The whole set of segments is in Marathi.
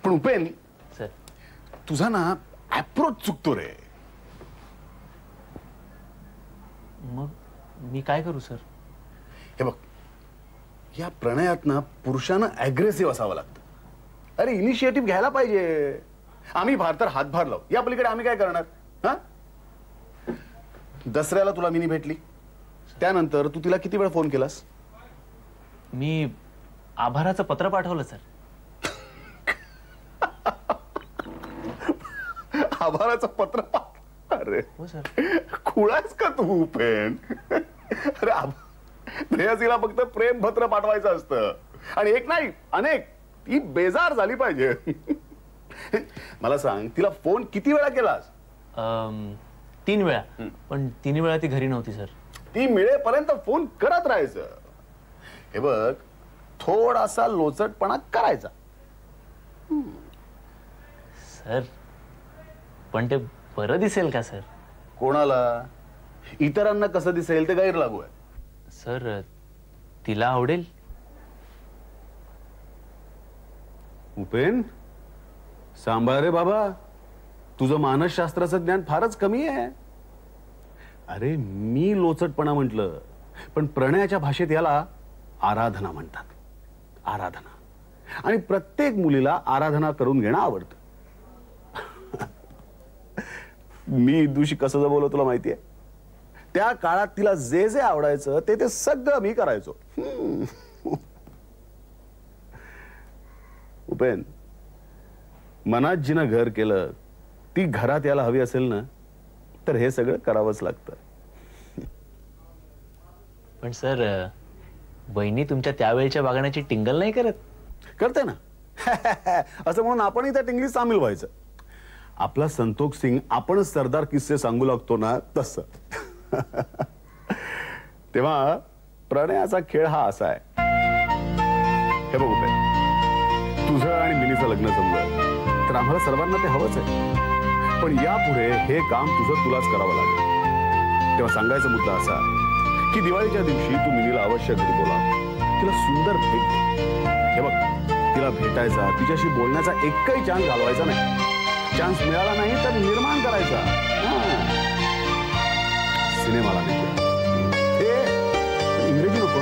पण उपेन सर तुझा ना अप्रोच चुकतो रे. मग मी काय करू सर? हे बघ, या प्रणयात ना पुरुषांना अग्रेसिव्ह असावं लागतं. अरे इनिशिएटिव्ह घ्यायला पाहिजे. आम्ही फार तर हातभार लावू, या पलीकडे आम्ही काय करणार? हा, दसऱ्याला तुला मिनी भेटली, त्यानंतर तू तिला किती वेळ फोन केलास? मी आभाराचं पत्र पाठवलं सर. आभाराचं पत्र? अरे हो सर. खुळास का तू उपेन? अरे प्रेयसीला फक्त प्रेम पत्र पाठवायचं असतं, आणि एक नाही अनेक. ती बेजार झाली पाहिजे. मला सांग, तिला फोन किती वेळा केलास? 3 वेळा. पण 3 वेळा ती घरी नव्हती सर. ती मिळेपर्यंत फोन करत राहायचं. हे बघ, थोडासा लोचटपणा करायचा. सर पण ते बरं दिसेल का सर? कोणाला? इतरांना कसं दिसेल ते गैर लागू आहे. सर तिला आवडेल. उपेन सांभाळ रे बाबा, तुझं मानसशास्त्राचं ज्ञान फारच कमी आहे. अरे मी लोचटपणा म्हटलं, पण प्रणयाच्या भाषेत याला आराधना म्हणतात. आराधना. आणि प्रत्येक मुलीला आराधना करून घेणं आवडतं. मी इदूशी कसं जमवलं तुला माहितीये? त्या काळात तिला जे जे आवडायचं ते सगळं मी करायचो. उपेन, मनात जिनं घर केलं ती घरात यायला हवी असेल ना, तर हे सगळं करावंच लागतं. पण सर बहिणी तुमच्या त्यावेळच्या वागण्याची टिंगल नाही करत? करते ना. असं म्हणून आपणही त्या टिंगलीत सामील व्हायचं. आपला संतोष सिंग आपणच सरदार किस्से सांगू लागतो ना, तसं. तेव्हा प्रणयाचा खेळ हा असा आहे. हे बघू काय, तुझं आणि मिनीचं लग्न जमलं तर आम्हाला सर्वांना ते हवंच आहे. पण यापुढे हे काम तुलाच करावं लागेल. तेव्हा सांगायचा मुद्दा असा की दिवाळीच्या दिवशी तू मिनीला अवश्य घरी बोला, तिला सुंदर भेट दे. हे बघ, तिला भेटायचा, तिच्याशी बोलण्याचा एकही चान्स घालवायचा नाही. चान्स मिळाला नाही तर निर्माण करायचा. सिनेमाला नाही, हे इंग्रजी नको.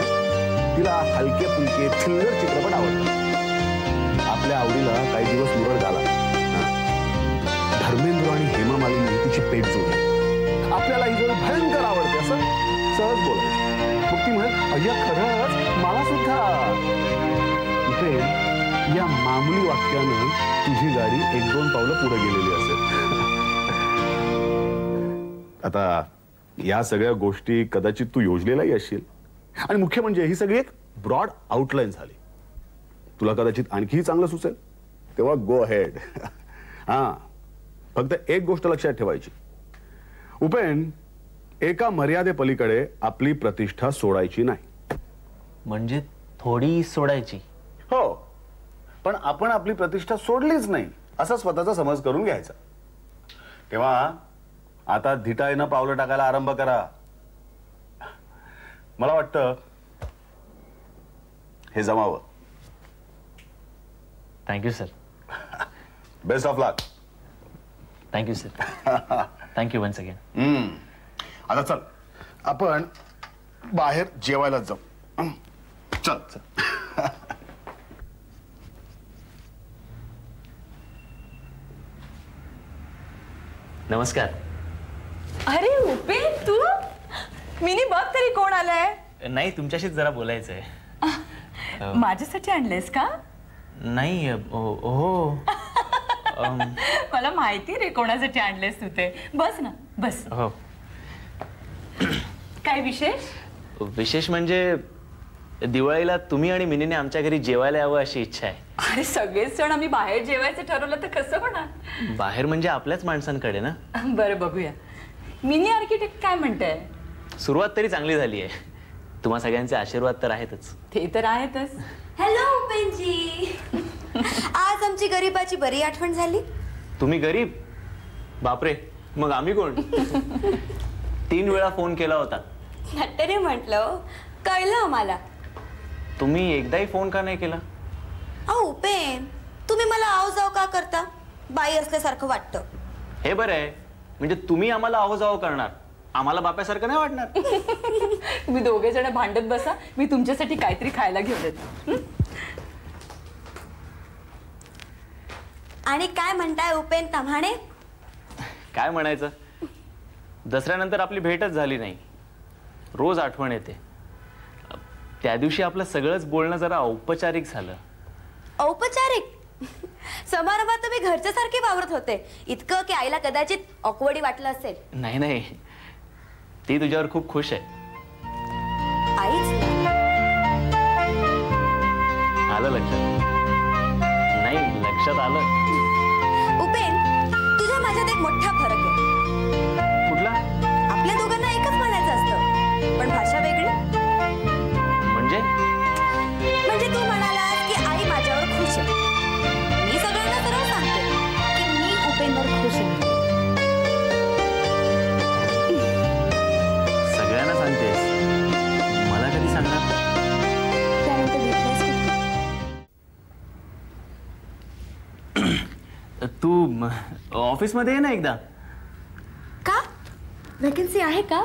तिला हलके फुलके थ्रिलर चित्रपट आवडतात. आपल्या आवडीला काही दिवस मुरड झाला. धर्मेंद्र आणि हेमा मालिनी तिची पेट जोडली. आपल्याला ही जोडी भयंकर आवडते असं सहज बोलायचं. मग ती म्हणत, अय्या खरंच मला सुद्धा. इथे या मामूली वाक्यानं तुझी गाडी 1-2 पावलं पुढे गेलेली असेल. आता या सगळ्या गोष्टी कदाचित तू योजलेलाही असशील, आणि मुख्य म्हणजे ही सगळी एक ब्रॉड आउटलाईन झाली. तुला कदाचित आणखीही चांगलं सुचेल, तेव्हा गो अहेड. हा, फक्त एक गोष्ट लक्षात ठेवायची, उपेन, एका मर्यादेपलीकडे आपली प्रतिष्ठा सोडायची नाही. म्हणजे थोडी सोडायची? हो, पण आपण आपली प्रतिष्ठा सोडलीच नाही असा स्वतःचा समज करून घ्यायचा. तेव्हा आता धिटाईनं पावलं टाकायला आरंभ करा. मला वाटतं हे जमावं. Thank you sir. Best of luck. Thank you sir. Thank you once again. आता चल आपण बाहेर जेवायला जाऊ. चल चल. नमस्कार. अरे उपेन, तू? मिनी बघ तरी कोण आलाय. नाही, तुमच्याशीच जरा बोलायचंय. माझ्यासाठी आणलेस का? नाही. हो. मला माहिती रे कोणासाठी आणलेस तू ते. बस ना, बस. हो. काय विशेष? विशेष म्हणजे दिवाळीला तुम्ही आणि मिनीने आमच्या घरी जेवायला यावं अशी इच्छा आहे. अरे सगळेच जण आम्ही बाहेर जेवायचं ठरवलं तर कसं होणार? बाहेर म्हणजे आपल्याच माणसांकडे ना. बरं, बघूया. मिनी आर्किटेक्ट काय म्हणताय? सुरुवात तरी चांगली झाली आहे. तुम्हा सगळ्यांचे आशीर्वाद तर आहेतच. ते तर आहेतच. हॅलो उपेनजी. आज आमची गरीबाची बरी आठवण झाली. तुम्ही गरीब? बापरे, मग आम्ही कोण? 3 वेळा फोन केला होता. तरी म्हटलं, कळलं आम्हाला. तुम्ही एकदाही फोन का नाही केला? अहो उपेन, तुम्ही मला आव जाव का का करता? बाई असल्यासारखं वाटतं. हे बरं आहे, म्हणजे तुम्ही आम्हाला आहो जावं करणार, आम्हाला बाप्यासारखं नाही वाटणार. तुम्ही दोघे जण भांडत बसा, मी तुमच्यासाठी काहीतरी खायला घेऊन येते. आणि काय म्हणताय उपेन ताम्हाणे? काय म्हणायचं, दसऱ्यानंतर आपली भेटच झाली नाही. रोज आठवण येते. त्या दिवशी आपलं सगळंच बोलणं जरा औपचारिक झालं. औपचारिक? समारंभात तुम्ही घरच्यासारखे वावरत होते, इतकं की आईला कदाचित ऑकवर्डी वाटलं असेल. नाही नाही, ती तुझ्यावर खूप खुश आहे. आईच आलं लक्षात? नाही, लक्षात आलं. उपेन, तुझ्या माझ्यात एक मोठा फरक आहे. कुठला? आपल्या दोघांना एकच म्हणायचं असतं, पण भाषा वेगळी. म्हणजे तू म्हणालास की आई माझ्यावर खुश आहे. मी सगळ्यांना सरळ सांगते की मी उपेनवर खुश आहे. सगळ्यांना सांगतेस, मला कधी सांगणार? त्यानंतर भेटल्यास की तू ऑफिसमध्ये ये ना एकदा. का? व्हॅकन्सी आहे का?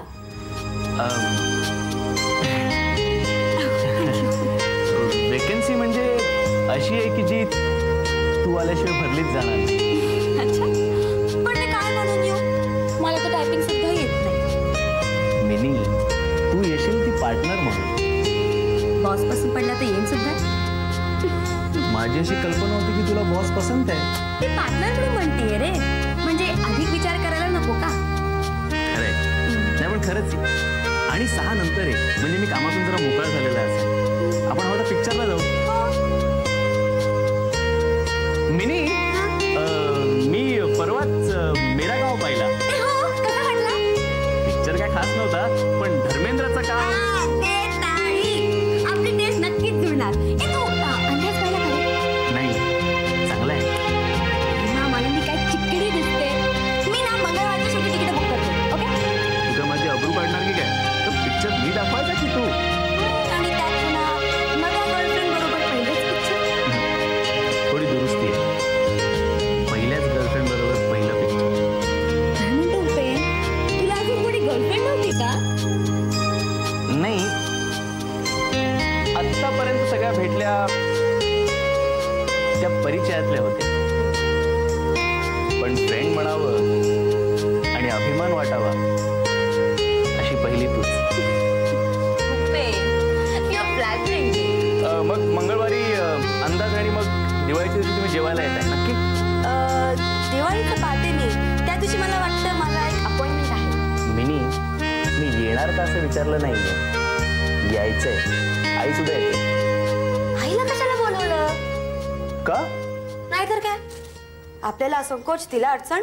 वेकन्सी म्हणजे अशी आहे की जी तू आल्याशिवाय भरलीच जाणार नाही. अच्छा, पण मी काय म्हणून येऊ? मला तर टायपिंग सुद्धा येत नाही. मिनी, तू येशील ती पार्टनर म्हणून. बॉस पासून पडला तर येईन सुद्धा. माझी अशी कल्पना होती की तुला बॉस पसंत आहे. ती पार्टनर म्हणून म्हणतेय रे, म्हणजे अधिक विचार करायला नको का? खरंय, नाही पण खरंच आहे. आणि 6 नंतर आहे, म्हणजे मी कामातून जरा मोकळा झालेला असेल. आपण हवं तर पिक्चरला जाऊ. मिनी, मी परवाच मेरा गाव पाहिला. पिक्चर काय खास नव्हता, पण धर्मेंद्रचं काम. आपली टेस्ट नक्कीच जुळणार. नाही, चांगलं आहे. मला मी काय चिकडी दिसते. मी ना मंगळवारच्या शेवटी तिकीट बुक करते. ओके, तुझं माझी अब्रू काढणार की काय? तर पिक्चर मी दाखवायचा की तू? आणि त्यात पुन्हा माझ्या गर्लफ्रेंड बरोबर पहिलेच पिक्चर. थोडी दुरुस्ती आहे. पहिल्याच गर्लफ्रेंड बरोबर पहिलं पिक्चर. काय म्हणतो उपेन? तुला अजून कोणी गर्लफ्रेंड नव्हती का? नाही, आतापर्यंत सगळ्या भेटल्या त्या परिचयातल्या होत्या. पण फ्रेंड म्हणावं आणि अभिमान वाटावा अशी पहिली तूच. मग मंगळवारी अंदाज आणि मग दिवाळीच्या दिवशी तुम्ही जेवायला येताय नक्की? दिवाळीचं पाहते मी. त्या दिवशी मला वाटतं मला एक अपॉइंटमेंट आहे. मिनी, मी येणार का असं विचारलं नाहीये, यायचंय. आई सुद्धा येते. आईला कशाला बोलवलं? का? नाहीतर काय, आपल्याला संकोच, तिला अडचण.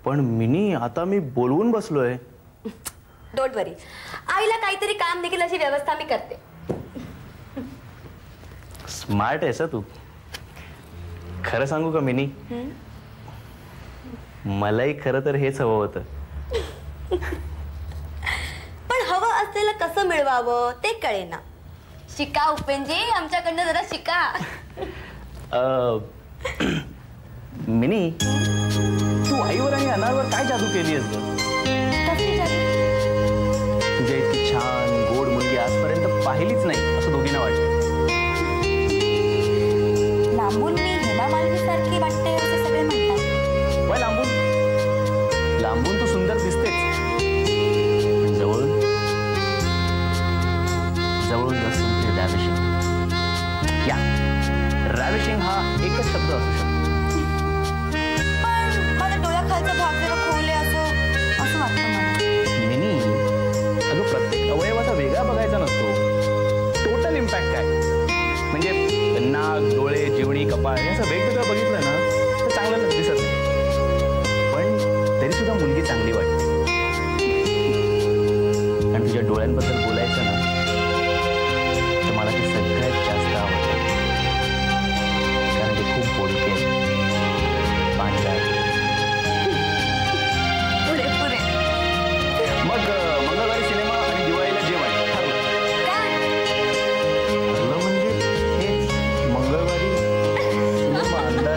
पण मिनी, आता मी बोलवून बसलोय. डोंट वरी, आईला काहीतरी काम देखील अशी व्यवस्था मी करते. स्मार्ट आहेस तू. खरं सांगू का मिनी, मलाही खरं तर हेच हवं होतं. पण हवं असलेलं कसं मिळवावं ते कळेना. शिका उपेनजी, आमच्याकडनं जरा शिका. मिनी, तू आईवर आणि अनावर काय जादू केली आहेस ग? कसली जादू? तुझ्या इतकी छान गोड मुलगी आजपर्यंत पाहिलीच नाही असं दोघींना वाटतं. लांबून मी हेमा मालिनी सारखी वाटते असं सगळे म्हणतात. वय लांबून लांबून तू सुंदर दिसतेच, पण जवळून जवळून रॅविशिंग. या रॅविशिंग हा एकच शब्द असू शकतो. पण मला डोळ्याखालचा भाग जरा खोल आहे असं वाटतं मला. मिनी, अगं प्रत्येक अवयवाचा वेगळा बघायचा नसतो. टोटल इम्पॅक्ट काय, म्हणजे नाक, डोळे, जिवणी, कपाळ असं वेगवेगळं बघितलं ना तर चांगलं दिसत नाही. पण तरी सुद्धा मुलगी चांगली वाटते. आणि तुझ्या डोळ्यांबद्दल बोलायचं ना तर मला ते सगळ्यात जास्त आवडतं. कारण ते खूप बोलके, पांढरा. पुरे मग मंगळवारी सिनेमा आणि दिवाळीला जेवण ठरलं. ठरलं म्हणजे हेच, मंगळवारी सिनेमा, अंदाज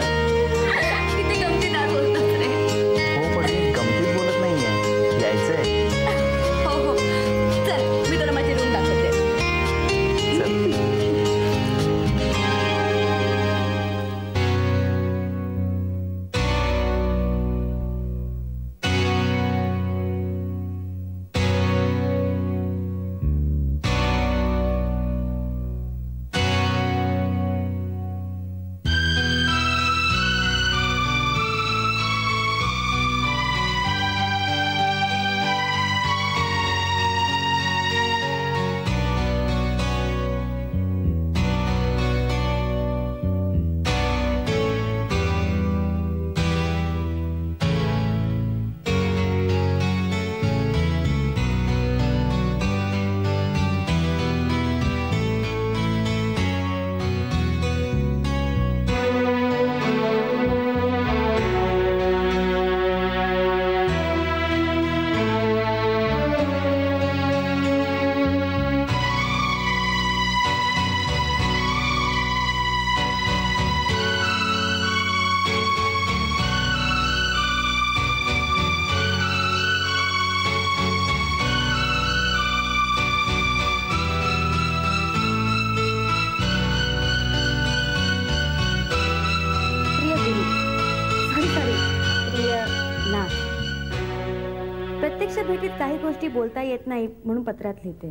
प्रत्यक्ष भेटीत काही गोष्टी बोलता येत नाही म्हणून पत्रात लिहिते.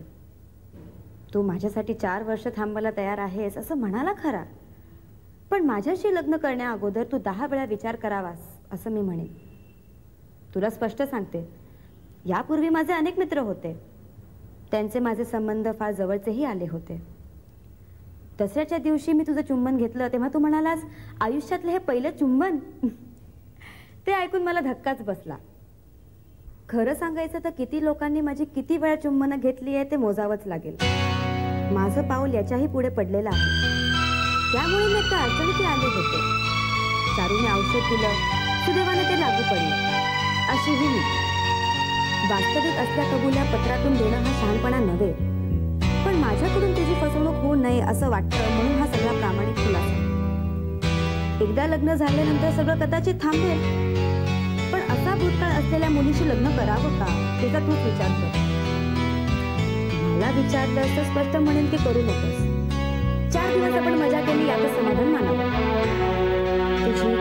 तू माझ्यासाठी 4 वर्ष थांबायला तयार आहेस असं म्हणाला खरा, पण माझ्याशी लग्न करण्या अगोदर तू 10 वेळा विचार करावास असं मी म्हणेन. तुला स्पष्ट सांगते, यापूर्वी माझे अनेक मित्र होते. त्यांचे माझे संबंध फार जवळचेही आले होते. दसऱ्याच्या दिवशी मी तुझं चुंबन घेतलं तेव्हा तू म्हणालास, आयुष्यातलं हे पहिलं चुंबन. ते ऐकून मला धक्काच बसला. खरं सांगायचं तर किती लोकांनी माझी किती वेळा चुंबनं घेतली आहे ते मोजावंच लागेल. माझं पाऊल याच्याही पुढे पडलेलं आहे. त्यामुळे मी एकदा अडचणीत आले होते. चारूने औषध दिलं, सुदैवाने ते लागू पडलं. अशीही मी. वास्तविक असल्या कबुल्या पत्रातून देणं हा शहाणपणा नव्हे, पण माझ्याकडून तुझी फसवणूक होऊ नये असं वाटतं म्हणून हा सगळा प्रामाणिक खुलासा. एकदा लग्न झाल्यानंतर सगळं कदाचित थांबेल, पण असा भूतकाळ असलेल्या मुलीशी लग्न करावं का त्याचा तूच विचार कर. मला विचारलं तर स्पष्ट म्हणेन की करू नकोस. 4 दिवस आपण मजा केली याचं समाधान मानावं. तुझी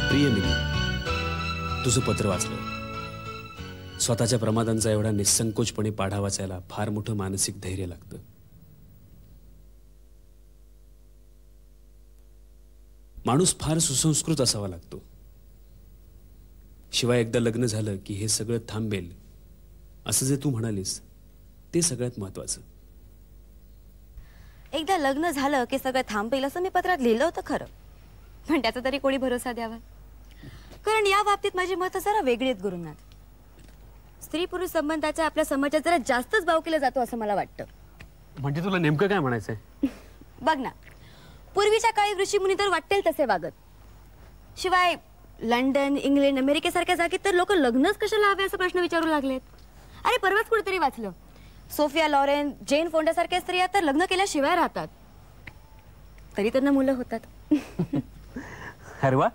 प्रिय मिनी, तुझं पत्र वाचलं. स्वतःच्या प्रमादांचा एवढा निसंकोचपणे पाढा वाचायला फार मोठं मानसिक धैर्य लागतं. माणूस फार सुसंस्कृत असावा लागतो. शिवाय एकदा लग्न झालं की हे सगळं थांबेल असं जे तू म्हणालीस ते सगळ्यात महत्वाचं. एकदा लग्न झालं की सगळं थांबेल असं मी पत्रात लिहिलं होतं खरं, पण त्याचा तरी कोणी भरोसा द्यावा. कारण या बाबतीत माझी मतं जरा वेगळी आहेत गुरुनाथ. स्त्री पुरुष संबंधाच्या आपल्या समाजात जरा जास्तच भाव केला जातो असं मला वाटतं. म्हणजे तुला नेमकं काय म्हणायचंय? बघ ना, पूर्वीच्या काळी ऋषीमुनी तर वाटेल तसे वागत. शिवाय लंडन, इंग्लंड, अमेरिकेसारख्या जागेत तर लोक लग्नच कशाला हवे असा प्रश्न विचारू लागलेत. अरे परवाच कुठेतरी वाचलं, सोफिया लॉरेन, जेन फोंडा स्त्रिया तर लग्न केल्याशिवाय राहतात, तरी त्यांना मुलं होतात. अरे वा,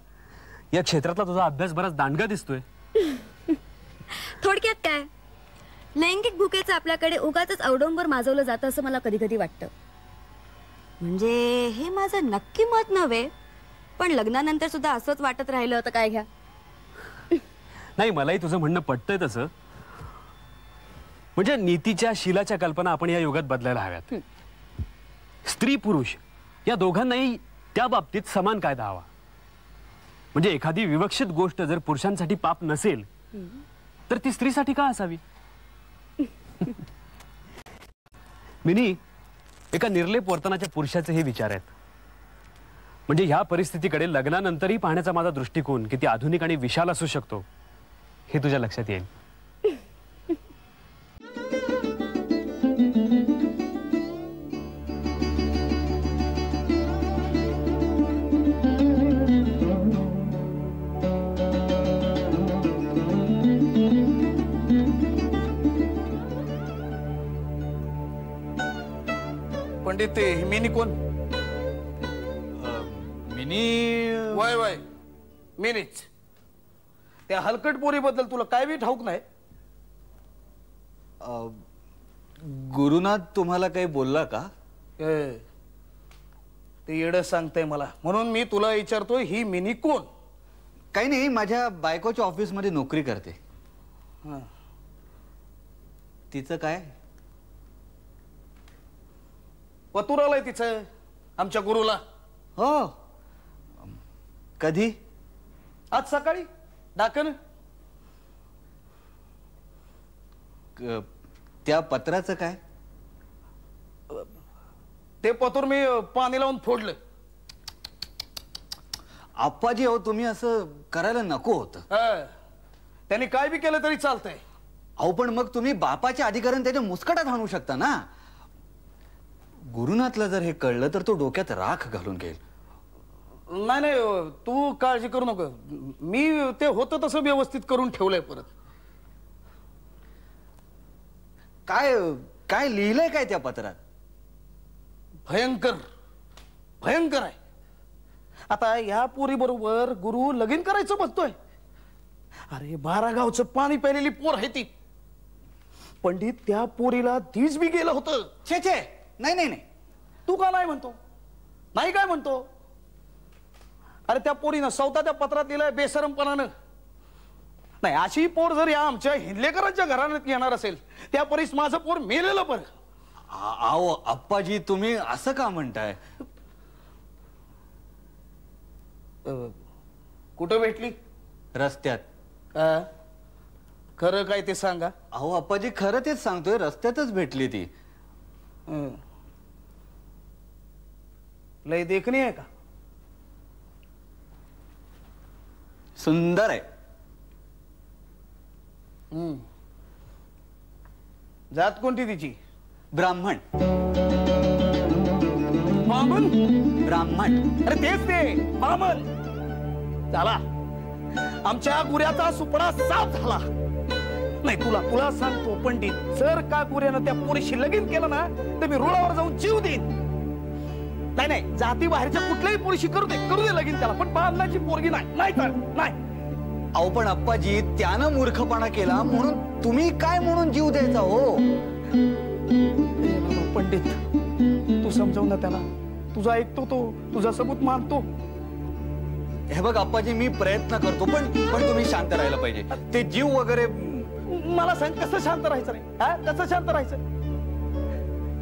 या क्षेत्रातला तुझा अभ्यास बराच दांडगा दिसतोय. थोडक्यात काय, लैंगिक भूकेचं आपल्याकडे उगाचच अवडंबर माजवलं जातं असं मला कधी कधी वाटतं. म्हणजे हे माझं नक्की मत नव्हे, पण लग्नानंतर सुद्धा असंच वाटत राहिलं तर काय घ्या. नाही, मलाही तुझं म्हणणं पटतंय तसं. म्हणजे नीतीच्या शीलाच्या कल्पना आपण या युगात बदलायला हव्यात. स्त्री पुरुष या दोघांनाही त्या बाबतीत समान कायदा हवा. म्हणजे एखादी विवक्षित गोष्ट जर पुरुषांसाठी पाप नसेल तर ती स्त्रीसाठी का असावी? मिनी, एका निर्लेप वर्तनाच्या पुरुषाचे हे विचार आहेत. म्हणजे ह्या परिस्थितीकडे लग्नानंतरही पाहण्याचा माझा दृष्टिकोन किती आधुनिक आणि विशाल असू शकतो हे तुझ्या लक्षात येईल. पंडित, ते मिनी कोण? मिनी वय वय मिनीच. त्या हलकट पोरीबद्दल तुला काय बी ठाऊक नाही? गुरुनाथ तुम्हाला काही बोलला का? ते येडं सांगताय मला, म्हणून मी तुला विचारतोय, ही मिनी कोण? काही नाही, माझ्या बायकोच्या ऑफिसमध्ये नोकरी करते. तिचं काय? पतूर आलाय तिचं आमच्या गुरुला. हो, कधी? आज सकाळी डाकन. त्या पत्राचं काय? ते पतूर मी पाणी लावून फोडलं. आप्पाजी, हो तुम्ही असं करायला नको होतं. त्यांनी काय बी केलं तरी चालतंय. अहो पण मग तुम्ही बापाच्या अधिकाराने त्याच्या मुस्कटात आणू शकता ना. गुरुनाथला जर हे कळलं तर तो डोक्यात राख घालून घेईल. नाही नाही, तू काळजी करू नको. मी ते होतं तसं व्यवस्थित करून ठेवलंय. परत काय काय लिहिलंय काय त्या पत्रात? भयंकर भयंकर आहे. आता या पोरी बरोबर गुरु लगीन करायचं म्हणतोय. अरे 12 गावचं पाणी प्यालेली पोर आहे ती. पंडित त्या पोरीला धीज बी गेलं होतं. छे छे, नाही नाही नाही. तू का नाही म्हणतो? नाही काय म्हणतो? अरे त्या पोरीनं सौताच्या पत्रात लिहिलंय बेशरमपणानं. नाही, अशी पोर जर या आमच्या हिंदलेकरांच्या घराण्यात येणार असेल त्या परीस माझं पोर मेलेलं बरं. आओ अप्पाजी, तुम्ही असं का म्हणताय? कुठं भेटली? रस्त्यात. खरं काय ते सांगा. अहो अप्पाजी, खरं तेच सांगतोय, रस्त्यातच भेटली ती. लय देखणी आहे का? सुंदर आहे. जात कोणती तिची? ब्राह्मण. बामण? ब्राह्मण. अरे तेच ते बामण. झाला आमच्या गुऱ्याचा सुपडा साफ झाला. नाही, तुला सांगतो पंडित, जर का गुऱ्यानं त्या पोरीशी लगीन केलं ना तर मी रुळावर जाऊन जीव देईन. नाही नाही, जाती बाहेरच्या कुठल्याही पोरीशी करू दे लगीन त्याला, पण बामणाची पोरगी नाही. नाही. अहो पण अप्पाजी, त्यानं मूर्खपणा केला म्हणून तुम्ही काय म्हणून जीव द्यायचा हो? पंडित, तू समजाव ना त्याला. तुझा ऐकतो तो, तुझा सबूत मानतो. हे बघ अप्पाजी, मी प्रयत्न करतो, पण तुम्ही शांत राहायला पाहिजे. ते जीव वगैरे मला सांग, कसं शांत राहायचं रे? कसं शांत राहायचं?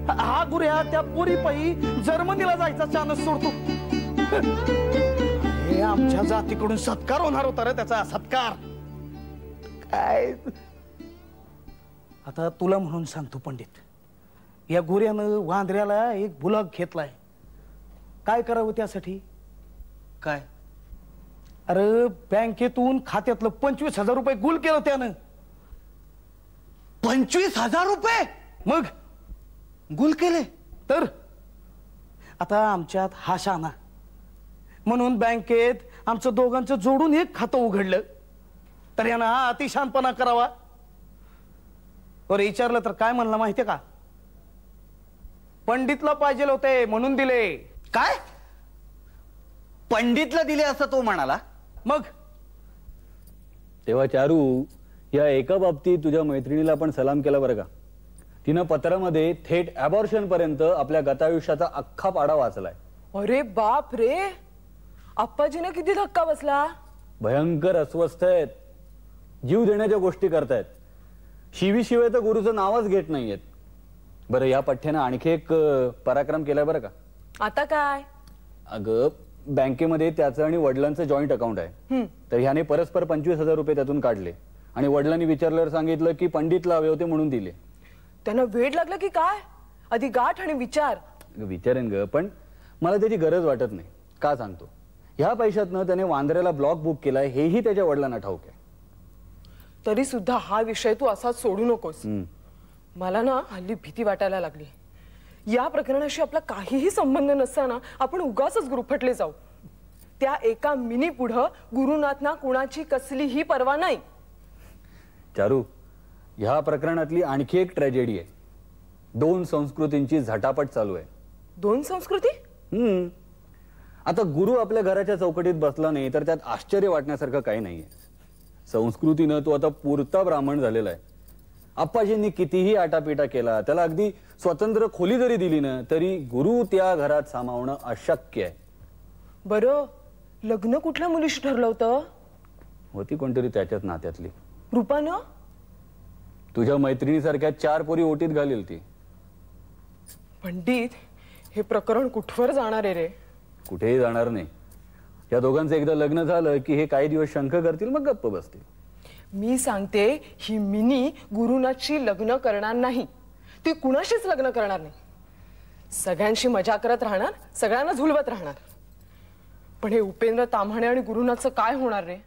हा गुऱ्या त्या पोरी पायी जर्मनीला जायचा चानस सोडतो. हे आमच्या जातीकडून सत्कार होणार होता रे त्याचा. सत्कार काय? आता तुला म्हणून सांगतो पंडित, या गुऱ्यानं वांद्र्याला एक बुलक घेतलाय. काय करावं त्यासाठी? काय? अरे बँकेतून खात्यातलं 25,000 रुपये गुल केलं त्यानं. 25,000 रुपये? मग गुल केले? तर आता आमच्यात हा शाना म्हणून बँकेत आमचं दोघांचं जोडून एक खातं उघडलं. तर यानं हा अतिशानपणा करावा. बरं विचारलं तर काय म्हणला माहितीये का? पंडितला पाहिजे होते म्हणून दिले. काय? पंडितला दिले असं तो म्हणाला? मग तेव्हा चारू, या एका बाबतीत तुझ्या मैत्रिणीला पण सलाम केला बरं का. तिनं पत्रामध्ये थेट अबॉर्शन पर्यंत आपल्या गतायुष्याचा अख्खा पाडा वाचलाय. अरे बाप रे, आप्पाजीने किती धक्का बसला. भयंकर अस्वस्थ आहेत, जीव देण्याच्या गोष्टी करतायत. शिवीशिवाय तर गुरुचं नावच घेत नाहीयेत. बरं, या पठ्ठ्यानं आणखी एक पराक्रम केलाय बरं का. आता काय? अगं, बँकेमध्ये त्याचं आणि वडिलांचं जॉईंट अकाउंट आहे. तर ह्याने परस्पर 25,000 रुपये त्यातून काढले आणि वडिलांनी विचारल्यावर सांगितलं की पंडितला हवे होते म्हणून दिले. त्यांना वेळ लागला की काय? आधी गाठ आणि विचार. विचारेन ग, पण मला त्याची गरज वाटत नाही. का सांगतो? ह्या पैशातनं त्याने वांद्र्याला ब्लॉक बुक केलाय हेही त्याच्या वडिलांना ठाऊक आहे. तरी सुद्धा हा विषय तू असाच सोडू नकोस. मला ना हल्ली भीती वाटायला लागली. या प्रकरणाशी आपला काहीही संबंध नसताना आपण उगाचच गुरफटले जाऊ. त्या एका मिनी पुढं गुरुनाथना कुणाची कसलीही पर्वा नाही. चारू, ह्या प्रकरणातली आणखी एक ट्रॅजेडी आहे. 2 संस्कृतींची झटापट चालू आहे. 2 संस्कृती? आता गुरु आपल्या घराच्या चौकटीत बसला नाही तर त्यात आश्चर्य वाटण्यासारखं काही नाहीये. संस्कृतीनं तो आता पुरता ब्राह्मण झालेला आहे. आप्पाजींनी कितीही आटापिटा केला, त्याला अगदी स्वतंत्र खोली जरी दिली ना तरी गुरु त्या घरात सामावणं अशक्य आहे. बरं, लग्न कुठल्या मुलीशी ठरलं होतं? होती कोणतरी त्याच्याच नात्यातली. रूपानं? तुझ्या मैत्रिणीसारख्या 4 पोरी ओटीत घालेल ती. पंडित, हे प्रकरण कुठवर जाणार आहे रे? कुठेही जाणार नाही. या दोघांचं एकदा लग्न झालं की हे काही दिवस शंख करतील, मग गप्प बसतील. मी सांगते, ही मिनी गुरुनाथशी लग्न करणार नाही. ती कुणाशीच लग्न करणार नाही. सगळ्यांशी मजा करत राहणार, सगळ्यांना झुलवत राहणार. पण हे उपेंद्र ताम्हाणे आणि गुरुनाथचं काय होणार रे?